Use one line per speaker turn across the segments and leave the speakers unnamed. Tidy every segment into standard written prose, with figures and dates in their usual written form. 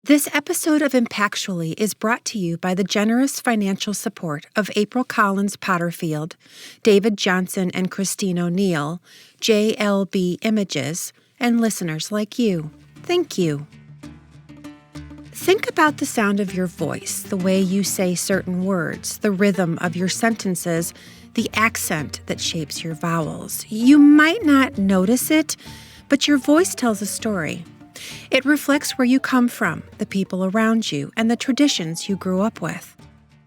This episode of Impactually is brought to you by the generous financial support of April Collins Potterfield, David Johnson and Christine O'Neill, JLB Images, and listeners like you. Thank you. Think about the sound of your voice, the way you say certain words, the rhythm of your sentences, the accent that shapes your vowels. You might not notice it, but your voice tells a story. It reflects where you come from, the people around you, and the traditions you grew up with.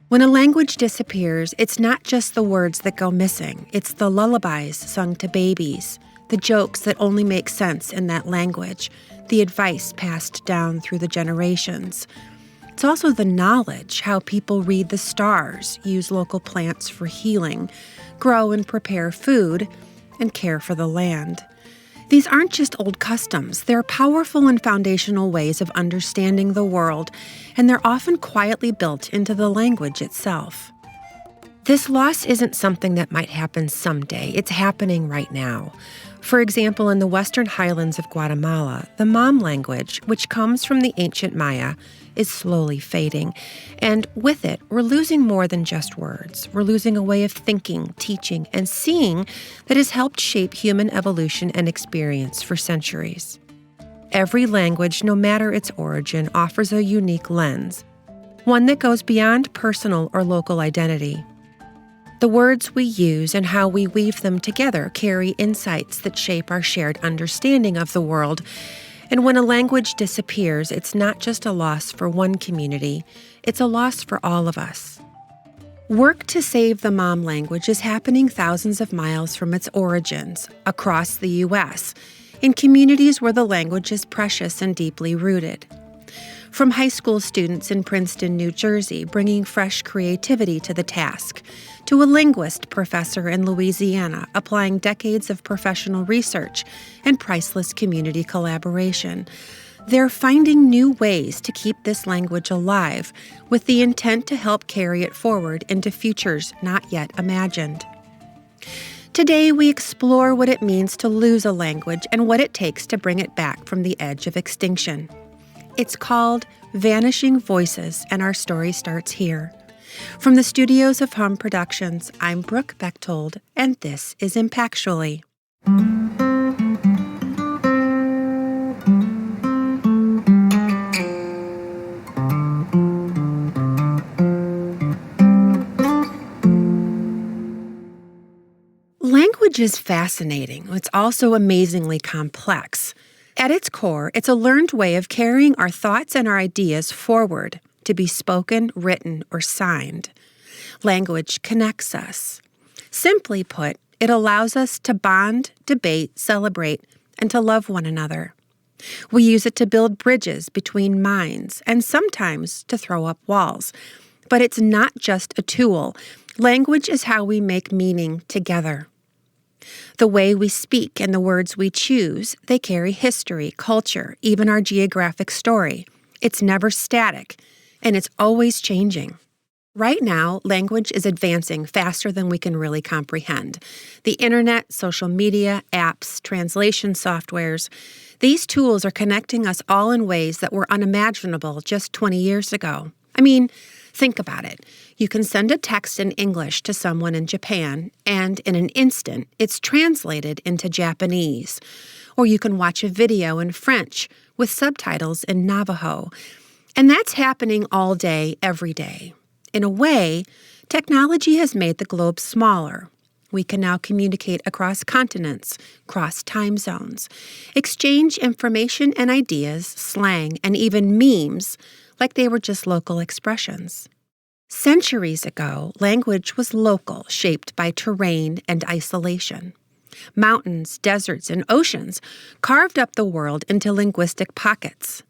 When a language disappears, it's not just the words that go missing. It's the lullabies sung to babies, the jokes that only make sense in that language, the advice passed down through the generations. It's also the knowledge, how people read the stars, use local plants for healing, grow and prepare food, and care for the land. These aren't just old customs. They're powerful and foundational ways of understanding the world, and they're often quietly built into the language itself. This loss isn't something that might happen someday. It's happening right now. For example, in the western highlands of Guatemala, the Mam language, which comes from the ancient Maya, is slowly fading. And with it, we're losing more than just words. We're losing a way of thinking, teaching, and seeing that has helped shape human evolution and experience for centuries. Every language, no matter its origin, offers a unique lens, one that goes beyond personal or local identity. The words we use and how we weave them together carry insights that shape our shared understanding of the world. And when a language disappears, it's not just a loss for one community, it's a loss for all of us. Work to save the Mam language is happening thousands of miles from its origins, across the U.S., in communities where the language is precious and deeply rooted. From high school students in Princeton, New Jersey, bringing fresh creativity to the task, to a linguist professor in Louisiana applying decades of professional research and priceless community collaboration. They're finding new ways to keep this language alive with the intent to help carry it forward into futures not yet imagined. Today, we explore what it means to lose a language and what it takes to bring it back from the edge of extinction. It's called Vanishing Voices, and our story starts here. From the studios of Hum Productions, I'm Brooke Bechtold, and this is Impactually. Language is fascinating. It's also amazingly complex. At its core, it's a learned way of carrying our thoughts and our ideas forward, to be spoken, written, or signed. Language connects us. Simply put, it allows us to bond, debate, celebrate, and to love one another. We use it to build bridges between minds and sometimes to throw up walls. But it's not just a tool. Language is how we make meaning together. The way we speak and the words we choose, they carry history, culture, even our geographic story. It's never static, and it's always changing. Right now, language is advancing faster than we can really comprehend. The internet, social media, apps, translation softwares, these tools are connecting us all in ways that were unimaginable just 20 years ago. I mean, think about it. You can send a text in English to someone in Japan, and in an instant, it's translated into Japanese. Or you can watch a video in French with subtitles in Navajo. And that's happening all day, every day. In a way, technology has made the globe smaller. We can now communicate across continents, cross time zones, exchange information and ideas, slang, and even memes like they were just local expressions. Centuries ago, language was local, shaped by terrain and isolation. Mountains, deserts, and oceans carved up the world into linguistic pockets.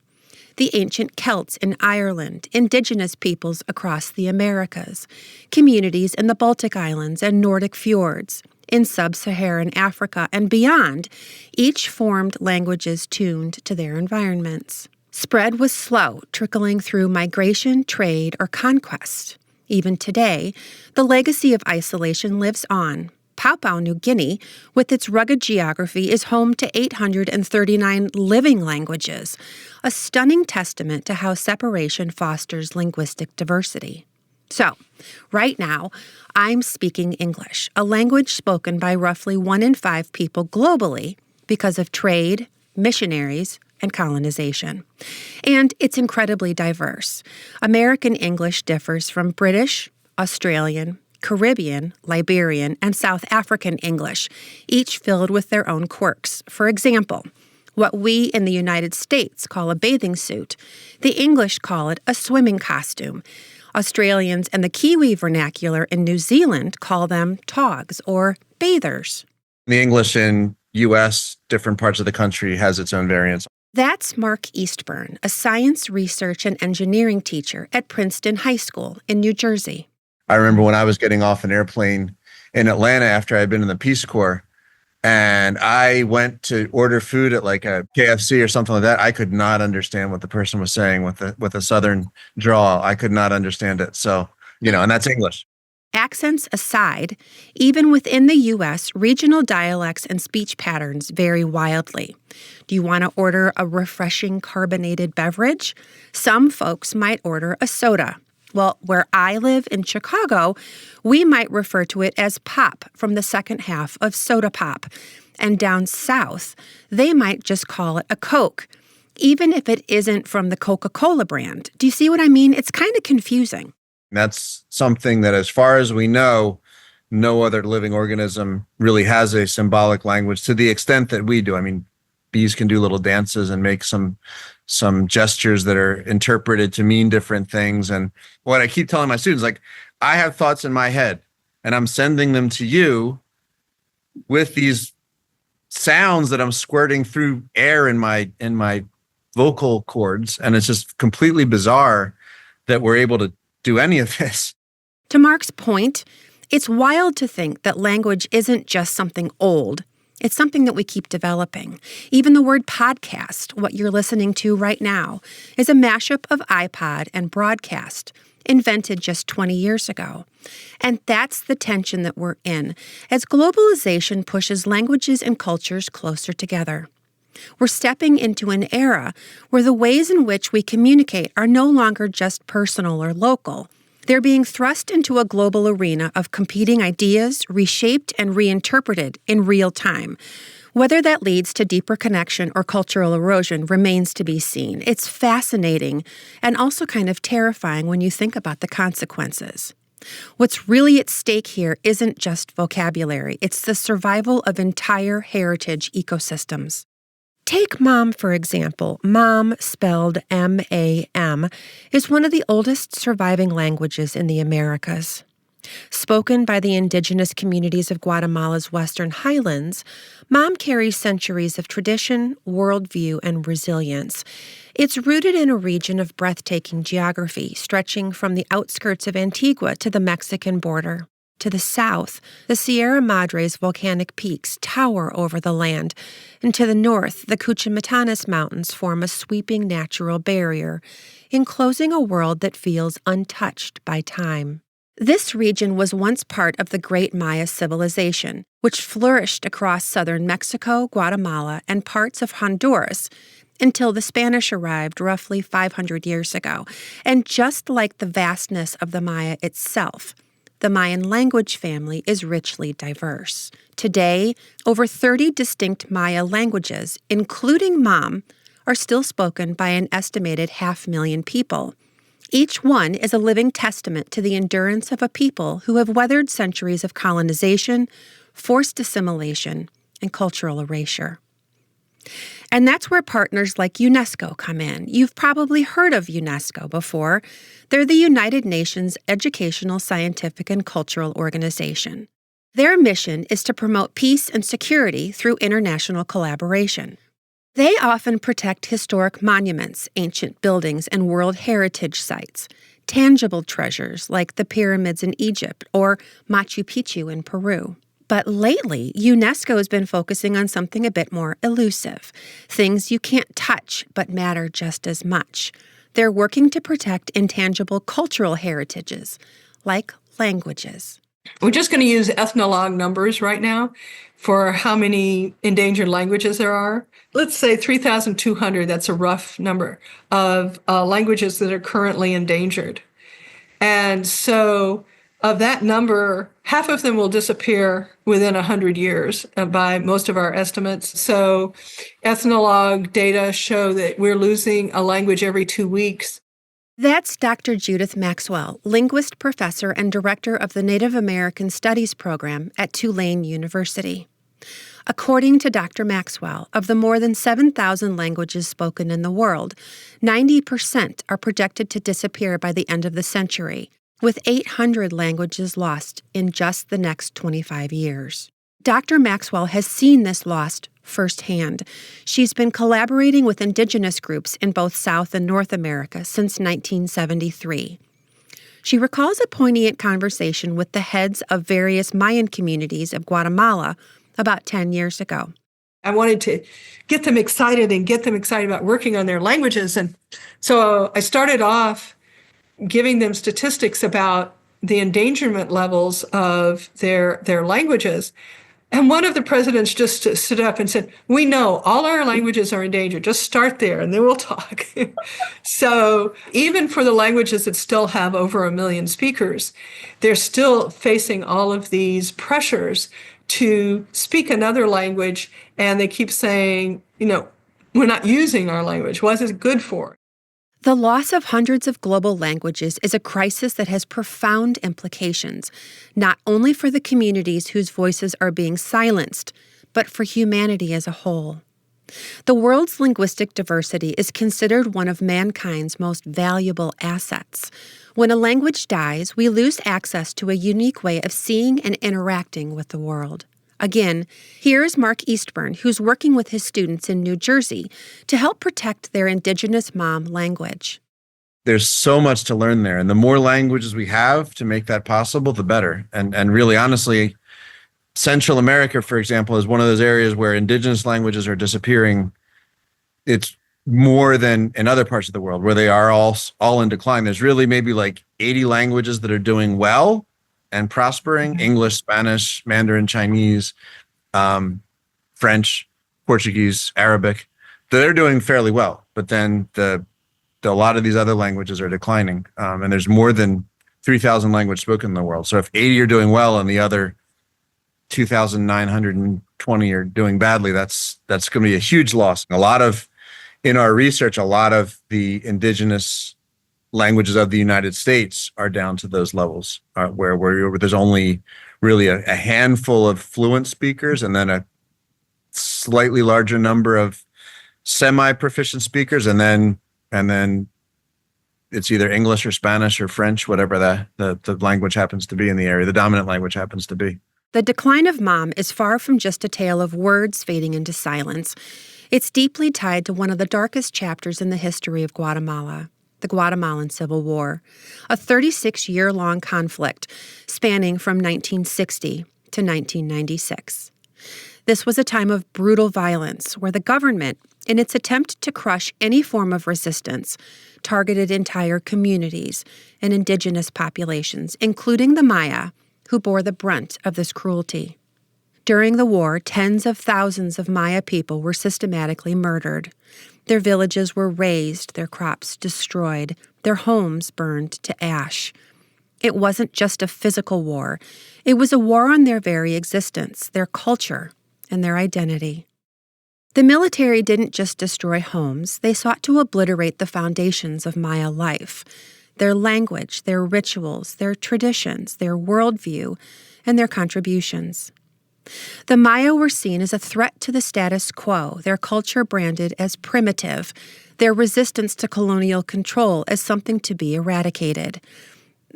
The ancient Celts in Ireland, indigenous peoples across the Americas, communities in the Baltic Islands and Nordic fjords, in sub-Saharan Africa and beyond, each formed languages tuned to their environments. Spread was slow, trickling through migration, trade, or conquest. Even today, the legacy of isolation lives on, Papua New Guinea, with its rugged geography, is home to 839 living languages, a stunning testament to how separation fosters linguistic diversity. So, right now, I'm speaking English, a language spoken by roughly 1 in 5 people globally because of trade, missionaries, and colonization. And it's incredibly diverse. American English differs from British, Australian, Caribbean, Liberian, and South African English, each filled with their own quirks. For example, what we in the United States call a bathing suit, the English call it a swimming costume. Australians and the Kiwi vernacular in New Zealand call them togs or bathers.
The English in U.S., different parts of the country, has its own variants.
That's Mark Eastburn, a science, research, and engineering teacher at Princeton High School in New Jersey.
I remember when I was getting off an airplane in Atlanta after I'd been in the Peace Corps, and I went to order food at like a KFC or something like that. I could not understand what the person was saying with a Southern drawl. I could not understand it. So, and that's English.
Accents aside, even within the U.S., regional dialects and speech patterns vary wildly. Do you want to order a refreshing carbonated beverage? Some folks might order a soda. Well, where I live in Chicago, we might refer to it as pop from the second half of soda pop. And down south, they might just call it a Coke, even if it isn't from the Coca-Cola brand. Do you see what I mean? It's kind of confusing.
That's something that, as far as we know, no other living organism really has a symbolic language to the extent that we do. I mean, bees can do little dances and make some gestures that are interpreted to mean different things. And what I keep telling my students, like, I have thoughts in my head and I'm sending them to you with these sounds that I'm squirting through air in my vocal cords. And it's just completely bizarre that we're able to do any of this.
To Mark's point, it's wild to think that language isn't just something old. It's something that we keep developing. Even the word podcast, what you're listening to right now, is a mashup of iPod and broadcast, invented just 20 years ago. And that's the tension that we're in as globalization pushes languages and cultures closer together. We're stepping into an era where the ways in which we communicate are no longer just personal or local. They're being thrust into a global arena of competing ideas, reshaped and reinterpreted in real time. Whether that leads to deeper connection or cultural erosion remains to be seen. It's fascinating and also kind of terrifying when you think about the consequences. What's really at stake here isn't just vocabulary. It's the survival of entire heritage ecosystems. Take Mam, for example. Mam, spelled M-A-M, is one of the oldest surviving languages in the Americas. Spoken by the indigenous communities of Guatemala's Western Highlands, Mam carries centuries of tradition, worldview, and resilience. It's rooted in a region of breathtaking geography, stretching from the outskirts of Antigua to the Mexican border. To the south, the Sierra Madre's volcanic peaks tower over the land, and to the north, the Cuchumatanes Mountains form a sweeping natural barrier, enclosing a world that feels untouched by time. This region was once part of the Great Maya civilization, which flourished across southern Mexico, Guatemala, and parts of Honduras, until the Spanish arrived roughly 500 years ago. And just like the vastness of the Maya itself, the Mayan language family is richly diverse. Today, over 30 distinct Maya languages, including Mam, are still spoken by an estimated 500,000 people. Each one is a living testament to the endurance of a people who have weathered centuries of colonization, forced assimilation, and cultural erasure. And that's where partners like UNESCO come in. You've probably heard of UNESCO before. They're the United Nations Educational, Scientific, and Cultural Organization. Their mission is to promote peace and security through international collaboration. They often protect historic monuments, ancient buildings, and World Heritage sites, tangible treasures like the pyramids in Egypt or Machu Picchu in Peru. But lately, UNESCO has been focusing on something a bit more elusive, things you can't touch but matter just as much. They're working to protect intangible cultural heritages, like languages.
We're just going to use ethnologue numbers right now for how many endangered languages there are. Let's say 3,200, that's a rough number of languages that are currently endangered. And so of that number, half of them will disappear within 100 years by most of our estimates. So ethnologue data show that we're losing a language every 2 weeks.
That's Dr. Judith Maxwell, linguist professor and director of the Native American Studies program at Tulane University. According to Dr. Maxwell, of the more than 7,000 languages spoken in the world, 90% are projected to disappear by the end of the century, with 800 languages lost in just the next 25 years. Dr. Maxwell has seen this loss firsthand. She's been collaborating with indigenous groups in both South and North America since 1973. She recalls a poignant conversation with the heads of various Mayan communities of Guatemala about 10 years ago.
I wanted to get them excited about working on their languages. And so I started off giving them statistics about the endangerment levels of their languages. And one of the presidents just stood up and said, "We know all our languages are endangered. Just start there and then we'll talk." So even for the languages that still have over 1 million speakers, they're still facing all of these pressures to speak another language. And they keep saying, we're not using our language. What is it good for?
The loss of hundreds of global languages is a crisis that has profound implications, not only for the communities whose voices are being silenced, but for humanity as a whole. The world's linguistic diversity is considered one of mankind's most valuable assets. When a language dies, we lose access to a unique way of seeing and interacting with the world. Again, here's Mark Eastburn, who's working with his students in New Jersey to help protect their indigenous mom language.
There's so much to learn there. And the more languages we have to make that possible, the better. And really, honestly, Central America, for example, is one of those areas where indigenous languages are disappearing. It's more than in other parts of the world where they are all in decline. There's really maybe like 80 languages that are doing well and prospering: English, Spanish, Mandarin, Chinese, French, Portuguese, Arabic. They're doing fairly well, but then a lot of these other languages are declining. And there's more than 3,000 languages spoken in the world. So if 80 are doing well and the other 2,920 are doing badly, that's going to be a huge loss. In our research, a lot of the indigenous languages of the United States are down to those levels where there's only really a handful of fluent speakers and then a slightly larger number of semi-proficient speakers, and then it's either English or Spanish or French, whatever the language happens to be in the area, the dominant language happens to be.
The decline of Mom is far from just a tale of words fading into silence. It's deeply tied to one of the darkest chapters in the history of Guatemala, the Guatemalan Civil War, a 36-year-long conflict spanning from 1960 to 1996. This was a time of brutal violence where the government, in its attempt to crush any form of resistance, targeted entire communities and indigenous populations, including the Maya, who bore the brunt of this cruelty. During the war, tens of thousands of Maya people were systematically murdered. Their villages were razed, their crops destroyed, their homes burned to ash. It wasn't just a physical war. It was a war on their very existence, their culture, and their identity. The military didn't just destroy homes. They sought to obliterate the foundations of Maya life, their language, their rituals, their traditions, their worldview, and their contributions. The Maya were seen as a threat to the status quo, their culture branded as primitive, their resistance to colonial control as something to be eradicated.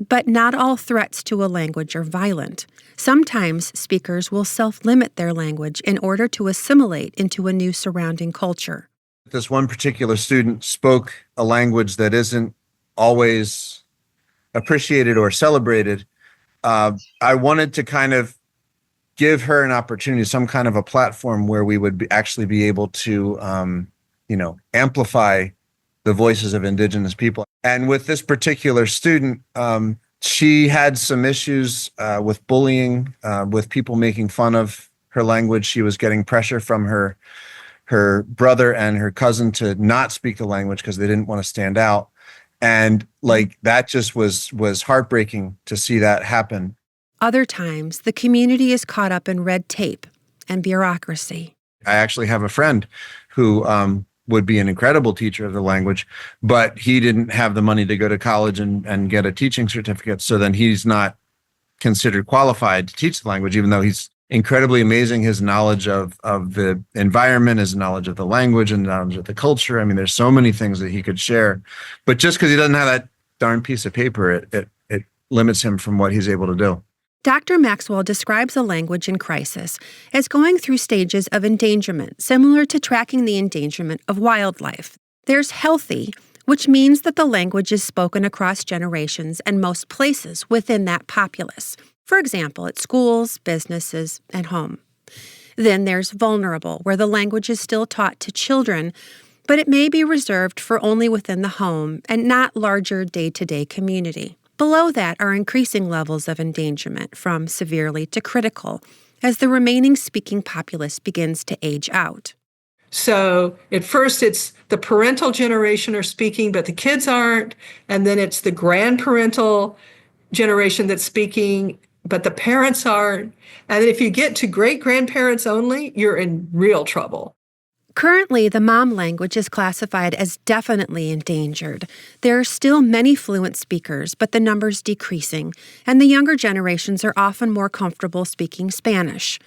But not all threats to a language are violent. Sometimes speakers will self-limit their language in order to assimilate into a new surrounding culture.
This one particular student spoke a language that isn't always appreciated or celebrated. I wanted to kind of give her an opportunity, some kind of a platform where we would actually be able to, amplify the voices of indigenous people. And with this particular student, She had some issues with bullying, with people making fun of her language. She was getting pressure from her brother and her cousin to not speak the language because they didn't want to stand out. And like that just was heartbreaking to see that happen.
Other times, the community is caught up in red tape and bureaucracy.
I actually have a friend who would be an incredible teacher of the language, but he didn't have the money to go to college and get a teaching certificate. So then he's not considered qualified to teach the language, even though he's incredibly amazing. His knowledge of the environment, his knowledge of the language and knowledge of the culture. I mean, there's so many things that he could share, but just because he doesn't have that darn piece of paper, it limits him from what he's able to do.
Dr. Maxwell describes a language in crisis as going through stages of endangerment, similar to tracking the endangerment of wildlife. There's healthy, which means that the language is spoken across generations and most places within that populace. For example, at schools, businesses, and home. Then there's vulnerable, where the language is still taught to children, but it may be reserved for only within the home and not larger day-to-day community. Below that are increasing levels of endangerment, from severely to critical, as the remaining speaking populace begins to age out.
So at first it's the parental generation are speaking, but the kids aren't. And then it's the grandparental generation that's speaking, but the parents aren't. And then if you get to great-grandparents only, you're in real trouble.
Currently, the mom language is classified as definitely endangered. There are still many fluent speakers, but the number's decreasing, and the younger generations are often more comfortable speaking Spanish.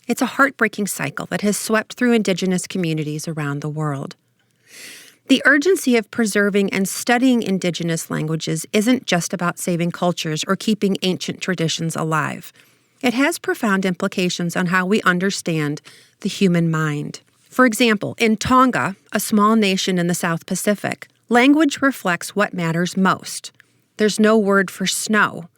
It's a heartbreaking cycle that has swept through Indigenous communities around the world. The urgency of preserving and studying Indigenous languages isn't just about saving cultures or keeping ancient traditions alive. It has profound implications on how we understand the human mind. For example, in Tonga, a small nation in the South Pacific, language reflects what matters most. There's no word for snow,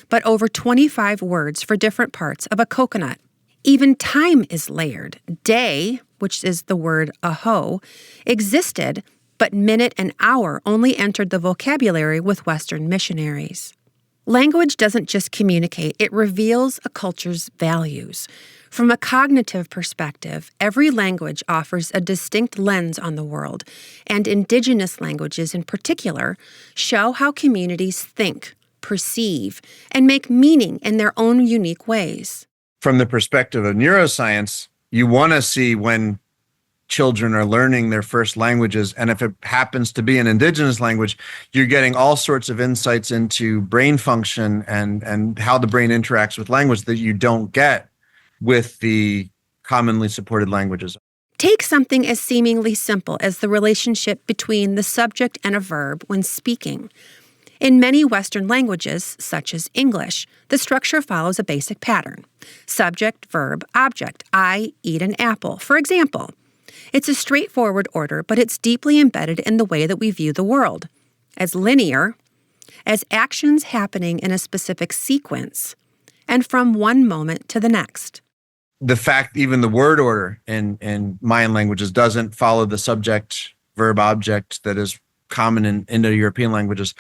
but over 25 words for different parts of a coconut. Even time is layered. Day, which is the word aho, existed, but minute and hour only entered the vocabulary with Western missionaries. Language doesn't just communicate, it reveals a culture's values. From a cognitive perspective, every language offers a distinct lens on the world, and Indigenous languages in particular show how communities think, perceive, and make meaning in their own unique ways.
From the perspective of neuroscience, you want to see when children are learning their first languages, and if it happens to be an Indigenous language, you're getting all sorts of insights into brain function and how the brain interacts with language that you don't get with the commonly supported languages.
Take something as seemingly simple as the relationship between the subject and a verb when speaking. In many Western languages, such as English, the structure follows a basic pattern. Subject, verb, object. I eat an apple, for example. It's a straightforward order, but it's deeply embedded in the way that we view the world, as linear, as actions happening in a specific sequence, and from one moment to the next.
The fact even the word order in Mayan languages doesn't follow the subject, verb, object that is common in Indo-European languages.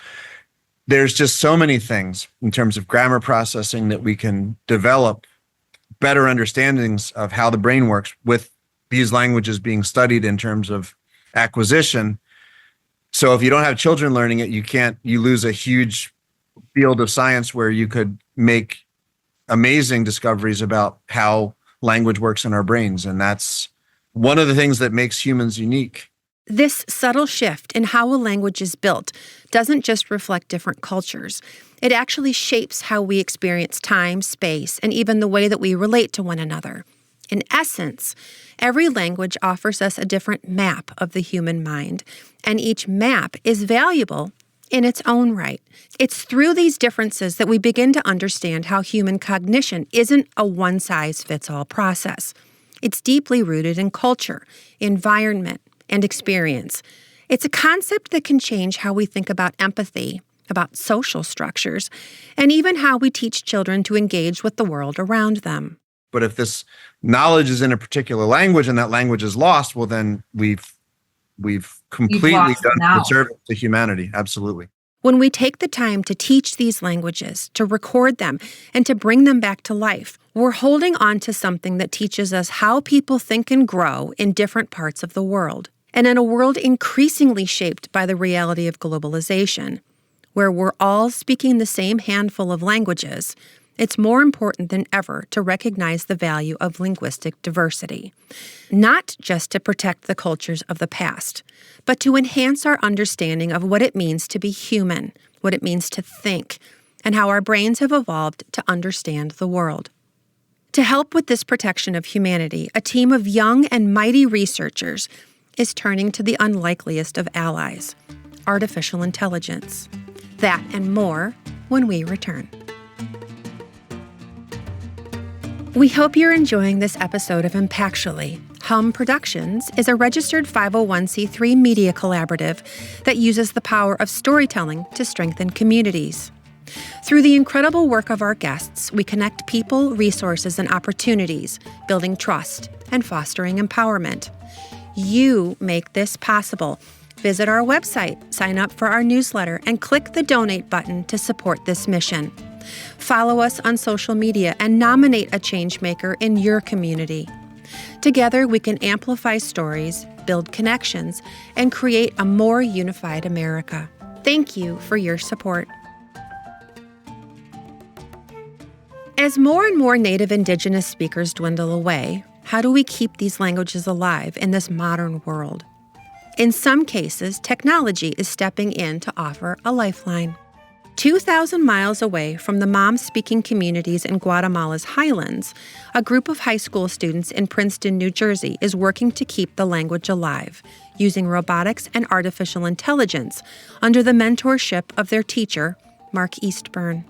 There's just so many things in terms of grammar processing that we can develop better understandings of how the brain works with these languages being studied in terms of acquisition. So if you don't have children learning it, you lose a huge field of science where you could make amazing discoveries about how language works in our brains. And that's one of the things that makes humans unique.
This subtle shift in how a language is built doesn't just reflect different cultures. It actually shapes how we experience time, space, and even the way that we relate to one another. In essence, every language offers us a different map of the human mind, and each map is valuable in its own right. It's through these differences that we begin to understand how human cognition isn't a one-size-fits-all process. It's deeply rooted in culture, environment, and experience. It's a concept that can change how we think about empathy, about social structures, and even how we teach children to engage with the world around them.
But if this knowledge is in a particular language and that language is lost, well, then we've completely done the service to humanity. Absolutely.
When we take the time to teach these languages, to record them, and to bring them back to life, we're holding on to something that teaches us how people think and grow in different parts of the world. And in a world increasingly shaped by the reality of globalization, where we're all speaking the same handful of languages, it's more important than ever to recognize the value of linguistic diversity, not just to protect the cultures of the past, but to enhance our understanding of what it means to be human, what it means to think, and how our brains have evolved to understand the world. To help with this protection of humanity, a team of young and mighty researchers is turning to the unlikeliest of allies, artificial intelligence. That and more when we return. We hope you're enjoying this episode of Impactually. Hum Productions is a registered 501c3 media collaborative that uses the power of storytelling to strengthen communities. Through the incredible work of our guests, we connect people, resources, and opportunities, building trust and fostering empowerment. You make this possible. Visit our website, sign up for our newsletter, and click the donate button to support this mission. Follow us on social media and nominate a changemaker in your community. Together, we can amplify stories, build connections, and create a more unified America. Thank you for your support. As more and more Native Indigenous speakers dwindle away, how do we keep these languages alive in this modern world? In some cases, technology is stepping in to offer a lifeline. 2,000 miles away from the Mom-speaking communities in Guatemala's highlands, a group of high school students in Princeton, New Jersey, is working to keep the language alive, using robotics and artificial intelligence under the mentorship of their teacher, Mark Eastburn.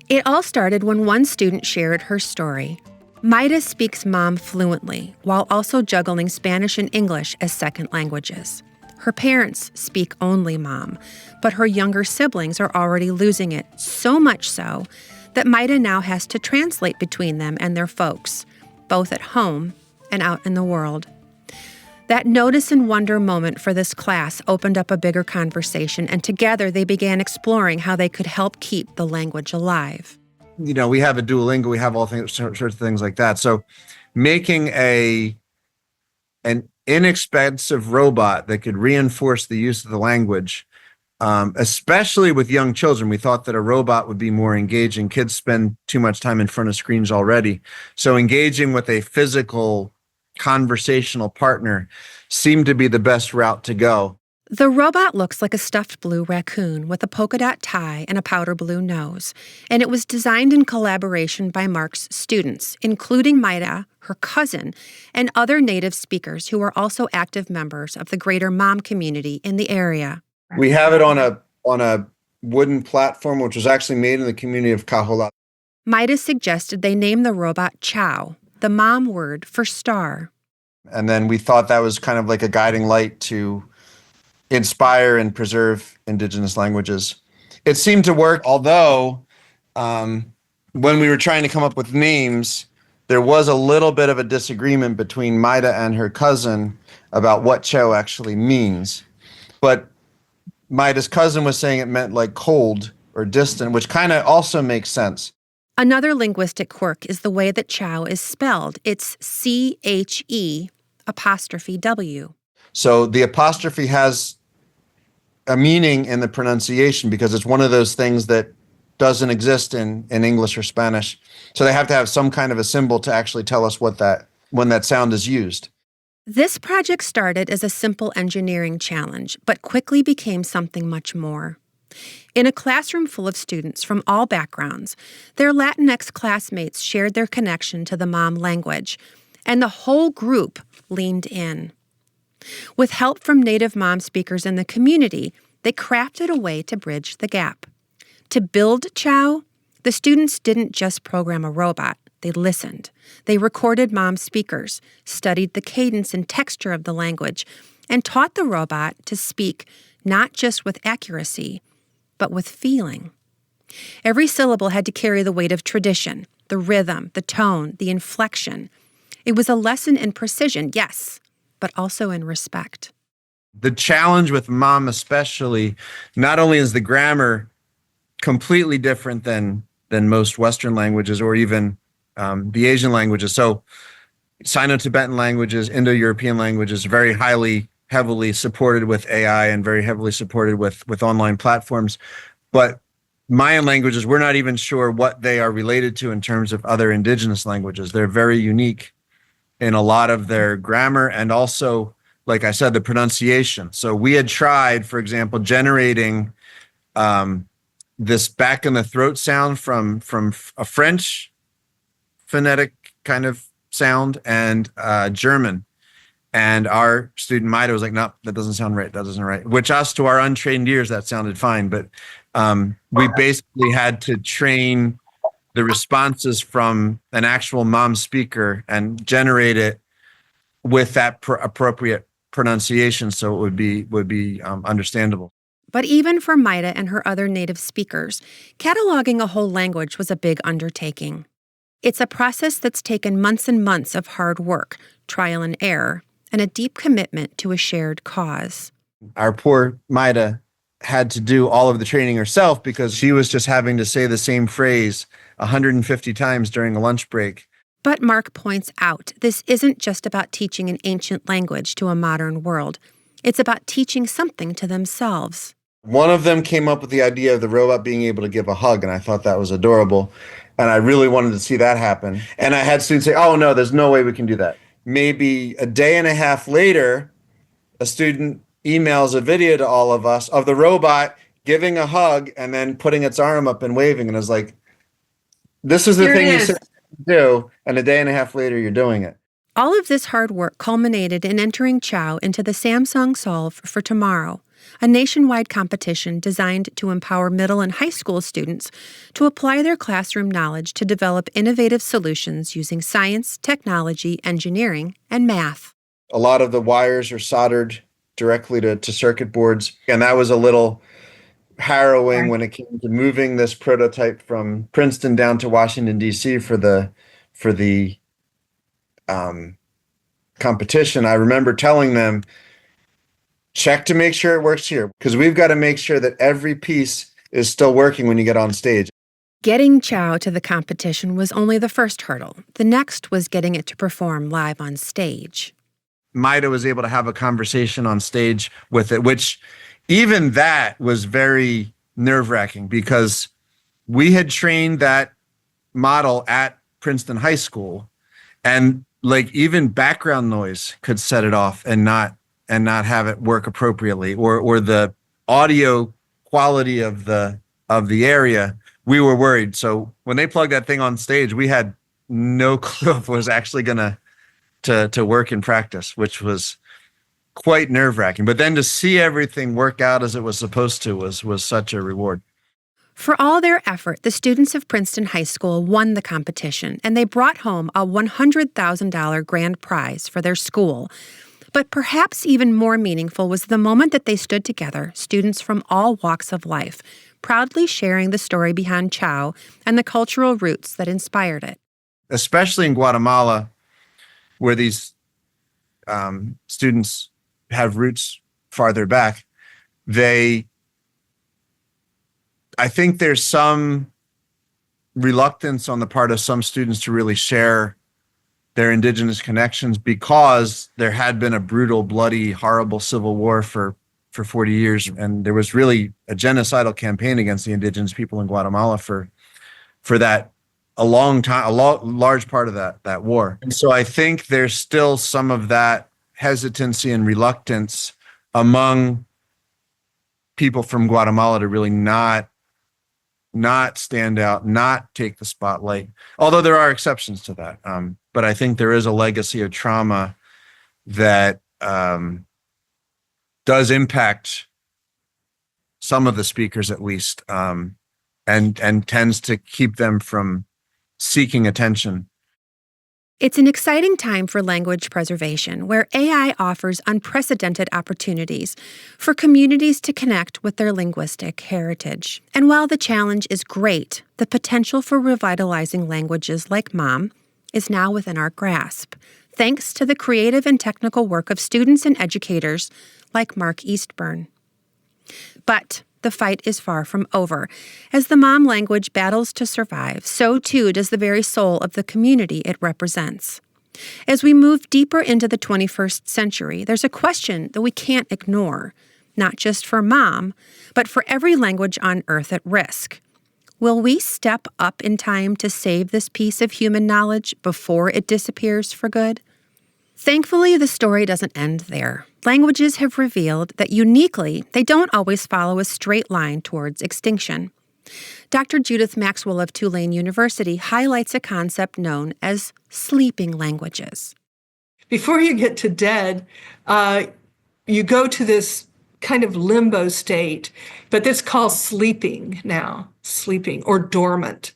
It all started when one student shared her story. Maida speaks Mom fluently, while also juggling Spanish and English as second languages. Her parents speak only Mom, but her younger siblings are already losing it, so much so that Maida now has to translate between them and their folks, both at home and out in the world. That notice and wonder moment for this class opened up a bigger conversation, and together they began exploring how they could help keep the language alive.
You know, we have a Duolingo, we have all sorts of things like that. So making an inexpensive robot that could reinforce the use of the language, especially with young children. We thought that a robot would be more engaging. Kids spend too much time in front of screens already. So engaging with a physical conversational partner seemed to be the best route to go.
The robot looks like a stuffed blue raccoon with a polka dot tie and a powder blue nose, and it was designed in collaboration by Mark's students, including Maida, her cousin, and other native speakers who are also active members of the greater Mom community in the area.
We have it on a wooden platform, which was actually made in the community of Cajola.
Maida suggested they name the robot Chow, the Mom word for star.
And then we thought that was kind of like a guiding light to inspire and preserve Indigenous languages. It seemed to work, although when we were trying to come up with names, there was a little bit of a disagreement between Maida and her cousin about what Cho actually means. But Maida's cousin was saying it meant like cold or distant, which kind of also makes sense.
Another linguistic quirk is the way that Chow is spelled. It's CHE apostrophe W.
So the apostrophe has a meaning in the pronunciation because it's one of those things that doesn't exist in English or Spanish. So they have to have some kind of a symbol to actually tell us when that sound is used.
This project started as a simple engineering challenge, but quickly became something much more. In a classroom full of students from all backgrounds, their Latinx classmates shared their connection to the Mom language, and the whole group leaned in. With help from Native Mom speakers in the community, they crafted a way to bridge the gap. To build Chow, the students didn't just program a robot. They listened. They recorded Mom speakers, studied the cadence and texture of the language, and taught the robot to speak not just with accuracy, but with feeling. Every syllable had to carry the weight of tradition, the rhythm, the tone, the inflection. It was a lesson in precision, yes, but also in respect.
The challenge with mom especially, not only is the grammar completely different than most Western languages or even the Asian languages. So Sino-Tibetan languages, Indo-European languages, very heavily supported with AI and very heavily supported with online platforms. But Mayan languages, we're not even sure what they are related to in terms of other indigenous languages. They're very unique in a lot of their grammar and also, like I said, the pronunciation. So we had tried, for example, generating this back in the throat sound from a French phonetic kind of sound and German. And our student Maida was like, no, that doesn't sound right. That doesn't right. Which us, to our untrained ears, that sounded fine. But we basically had to train the responses from an actual mom speaker and generate it with that appropriate pronunciation so it would be understandable.
But even for Maida and her other native speakers, cataloging a whole language was a big undertaking. It's a process that's taken months and months of hard work, trial and error, and a deep commitment to a shared cause.
Our poor Maida had to do all of the training herself because she was just having to say the same phrase 150 times during a lunch break.
But Mark points out this isn't just about teaching an ancient language to a modern world. It's about teaching something to themselves.
One of them came up with the idea of the robot being able to give a hug, and I thought that was adorable. And I really wanted to see that happen. And I had students say, oh, no, there's no way we can do that. Maybe a day and a half later, a student emails a video to all of us of the robot giving a hug and then putting its arm up and waving. And I was like, this is the thing you said to do. And a day and a half later, you're doing it.
All of this hard work culminated in entering Chow into the Samsung Solve for Tomorrow, a nationwide competition designed to empower middle and high school students to apply their classroom knowledge to develop innovative solutions using science, technology, engineering, and math.
A lot of the wires are soldered directly to circuit boards, and that was a little harrowing when it came to moving this prototype from Princeton down to Washington, D.C. for the competition. I remember telling them, check to make sure it works here, because we've got to make sure that every piece is still working when you get on stage.
Getting Chow to the competition was only the first hurdle. The next was getting it to perform live on stage.
Maida was able to have a conversation on stage with it, which even that was very nerve-wracking because we had trained that model at Princeton High School, and like even background noise could set it off and not have it work appropriately, or the audio quality of the area. We were worried. So when they plugged that thing on stage, we had no clue if it was actually gonna to work in practice, which was quite nerve-wracking. But then to see everything work out as it was supposed to was such a reward.
For all their effort, the students of Princeton High School won the competition, and they brought home a $100,000 grand prize for their school. But perhaps even more meaningful was the moment that they stood together, students from all walks of life, proudly sharing the story behind Chow and the cultural roots that inspired it.
Especially in Guatemala, where these students have roots farther back, I think there's some reluctance on the part of some students to really share their indigenous connections because there had been a brutal, bloody, horrible civil war for 40 years. And there was really a genocidal campaign against the indigenous people in Guatemala for that, a long time, large part of that war. And so I think there's still some of that hesitancy and reluctance among people from Guatemala to really not stand out, not take the spotlight, although there are exceptions to that. But I think there is a legacy of trauma that does impact some of the speakers, at least, and tends to keep them from seeking attention.
It's an exciting time for language preservation, where AI offers unprecedented opportunities for communities to connect with their linguistic heritage. And while the challenge is great, the potential for revitalizing languages like Mom is now within our grasp. thanks to the creative and technical work of students and educators like Mark Eastburn. But the fight is far from over. As the mom language battles to survive, so too does the very soul of the community it represents. As we move deeper into the 21st century, there's a question that we can't ignore, not just for mom, but for every language on earth at risk. Will we step up in time to save this piece of human knowledge before it disappears for good? Thankfully, the story doesn't end there. Languages have revealed that uniquely, they don't always follow a straight line towards extinction. Dr. Judith Maxwell of Tulane University highlights a concept known as sleeping languages.
Before you get to dead, you go to this kind of limbo state, but it's called sleeping now, sleeping or dormant.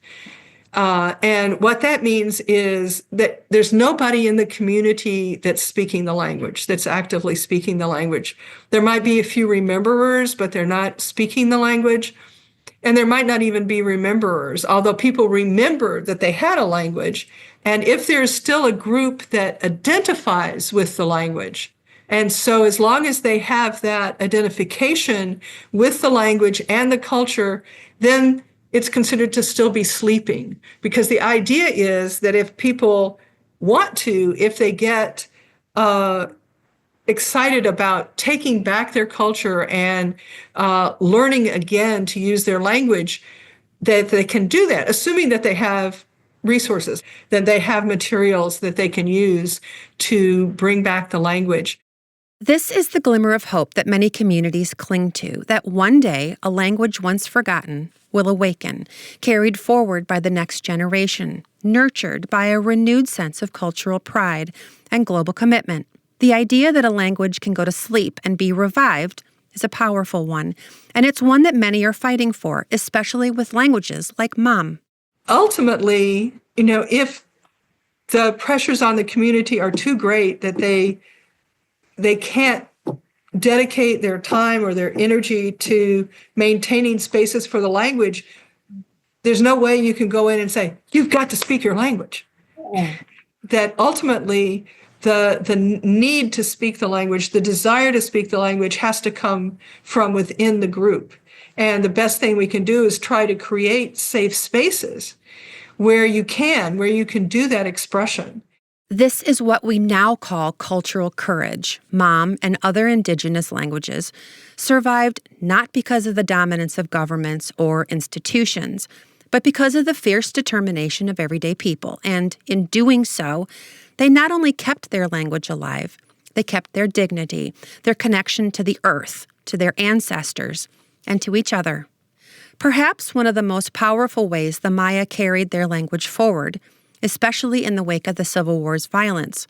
And what that means is that there's nobody in the community that's speaking the language, that's actively speaking the language. There might be a few rememberers, but they're not speaking the language. And there might not even be rememberers, although people remember that they had a language. And if there's still a group that identifies with the language, and so as long as they have that identification with the language and the culture, then it's considered to still be sleeping. Because the idea is that if people want to, if they get excited about taking back their culture and learning again to use their language, that they can do that, assuming that they have resources, that they have materials that they can use to bring back the language.
This is the glimmer of hope that many communities cling to, that one day a language once forgotten will awaken, carried forward by the next generation, nurtured by a renewed sense of cultural pride and global commitment. The idea that a language can go to sleep and be revived is a powerful one, and it's one that many are fighting for, especially with languages like Mom.
Ultimately, if the pressures on the community are too great that they can't dedicate their time or their energy to maintaining spaces for the language, there's no way you can go in and say, you've got to speak your language. Yeah. That ultimately, the need to speak the language, the desire to speak the language has to come from within the group. And the best thing we can do is try to create safe spaces where you can do that expression.
This is what we now call cultural courage. Mom and other indigenous languages survived not because of the dominance of governments or institutions, but because of the fierce determination of everyday people. And in doing so, they not only kept their language alive, they kept their dignity, their connection to the earth, to their ancestors, and to each other. Perhaps one of the most powerful ways the Maya carried their language forward, especially in the wake of the Civil War's violence,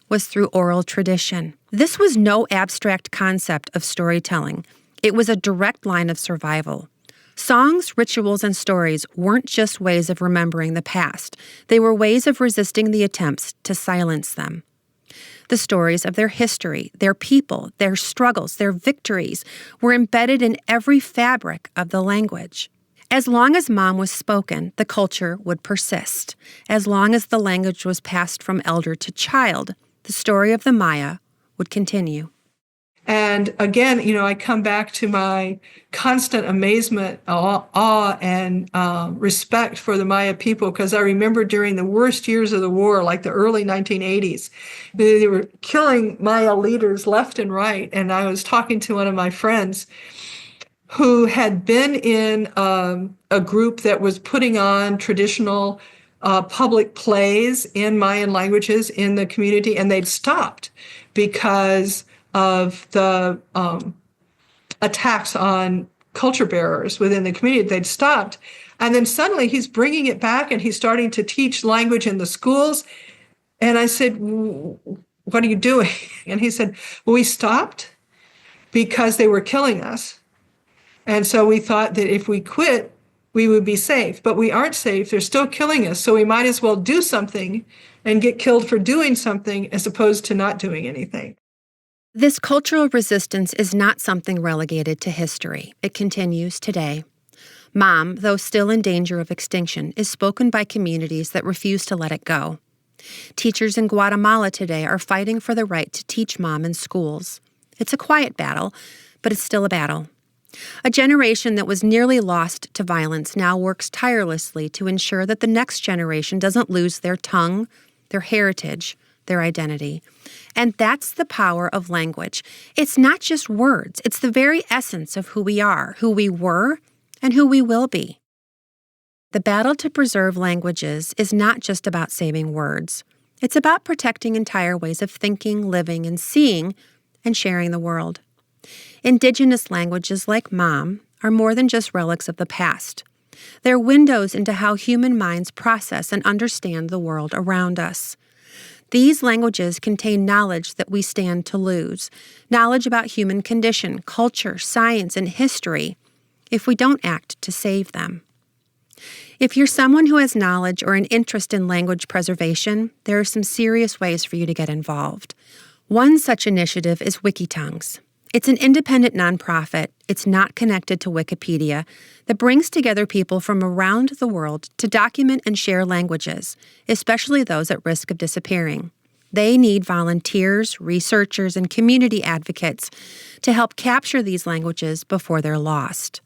was through oral tradition. This was no abstract concept of storytelling. It was a direct line of survival. Songs, rituals, and stories weren't just ways of remembering the past. They were ways of resisting the attempts to silence them. The stories of their history, their people, their struggles, their victories were embedded in every fabric of the language. As long as Mom was spoken, the culture would persist. As long as the language was passed from elder to child, the story of the Maya would continue.
And again, I come back to my constant amazement, awe, and respect for the Maya people, because I remember during the worst years of the war, like the early 1980s, they were killing Maya leaders left and right. And I was talking to one of my friends who had been in a group that was putting on traditional public plays in Mayan languages in the community, and they'd stopped because of the attacks on culture bearers within the community. They'd stopped. And then suddenly he's bringing it back and he's starting to teach language in the schools. And I said, what are you doing? And he said, well, we stopped because they were killing us. And so we thought that if we quit, we would be safe. But we aren't safe. They're still killing us. So we might as well do something and get killed for doing something as opposed to not doing anything.
This cultural resistance is not something relegated to history. It continues today. Mom, though still in danger of extinction, is spoken by communities that refuse to let it go. Teachers in Guatemala today are fighting for the right to teach mom in schools. It's a quiet battle, but it's still a battle. A generation that was nearly lost to violence now works tirelessly to ensure that the next generation doesn't lose their tongue, their heritage, their identity. And that's the power of language. It's not just words. It's the very essence of who we are, who we were, and who we will be. The battle to preserve languages is not just about saving words. It's about protecting entire ways of thinking, living, and seeing, and sharing the world. Indigenous languages like Mom are more than just relics of the past. They're windows into how human minds process and understand the world around us. These languages contain knowledge that we stand to lose, knowledge about human condition, culture, science, and history, if we don't act to save them. If you're someone who has knowledge or an interest in language preservation, there are some serious ways for you to get involved. One such initiative is WikiTongues. It's an independent nonprofit, it's not connected to Wikipedia, that brings together people from around the world to document and share languages, especially those at risk of disappearing. They need volunteers, researchers, and community advocates to help capture these languages before they're lost.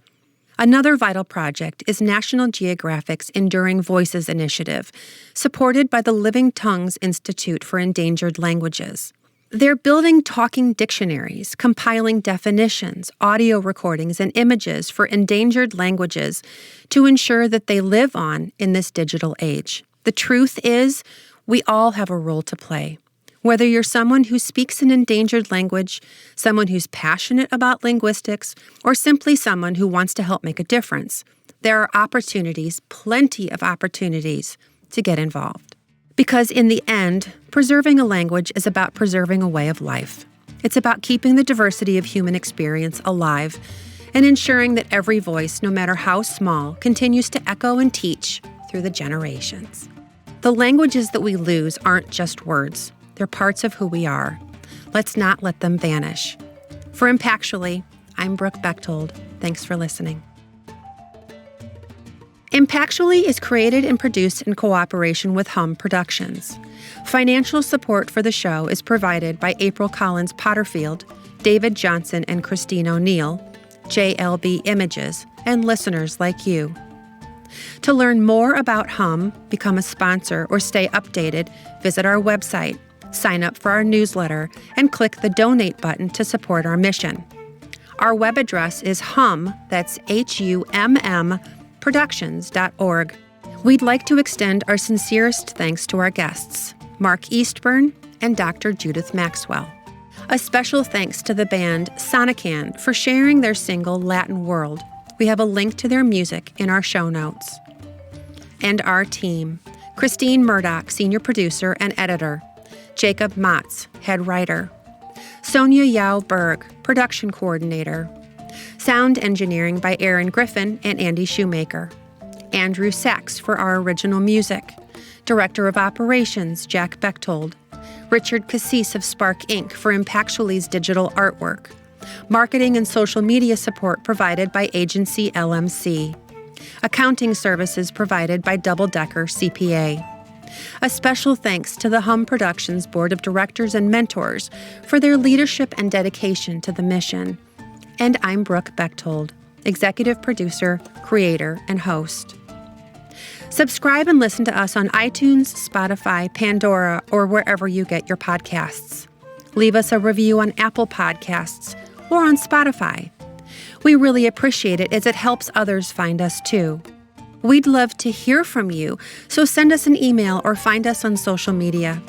Another vital project is National Geographic's Enduring Voices initiative, supported by the Living Tongues Institute for Endangered Languages. They're building talking dictionaries, compiling definitions, audio recordings, and images for endangered languages to ensure that they live on in this digital age. The truth is, we all have a role to play. Whether you're someone who speaks an endangered language, someone who's passionate about linguistics, or simply someone who wants to help make a difference, there are opportunities, plenty of opportunities, to get involved. Because in the end, preserving a language is about preserving a way of life. It's about keeping the diversity of human experience alive and ensuring that every voice, no matter how small, continues to echo and teach through the generations. The languages that we lose aren't just words. They're parts of who we are. Let's not let them vanish. For Impactually, I'm Brooke Bechtold. Thanks for listening. Impactually is created and produced in cooperation with Hum Productions. Financial support for the show is provided by April Collins Potterfield, David Johnson and Christine O'Neill, JLB Images, and listeners like you. To learn more about Hum, become a sponsor, or stay updated, visit our website, sign up for our newsletter, and click the donate button to support our mission. Our web address is hum, that's HUMM, productions.org. We'd like to extend our sincerest thanks to our guests, Mark Eastburn and Dr. Judith Maxwell. A special thanks to the band Sonican for sharing their single Latin World. We have a link to their music in our show notes. And our team, Christine Murdoch, senior producer and editor, Jacob Motz, head writer, Sonia Yao Berg, production coordinator, sound engineering by Aaron Griffin and Andy Shoemaker, Andrew Sachs for our original music, director of operations Jack Bechtold, Richard Cassis of Spark Inc. for Impactually's digital artwork, marketing and social media support provided by Agency LMC, accounting services provided by Double Decker CPA. A special thanks to the Hum Productions Board of Directors and Mentors for their leadership and dedication to the mission. And I'm Brooke Bechtold, executive producer, creator, and host. Subscribe and listen to us on iTunes, Spotify, Pandora, or wherever you get your podcasts. Leave us a review on Apple Podcasts or on Spotify. We really appreciate it as it helps others find us too. We'd love to hear from you, so send us an email or find us on social media.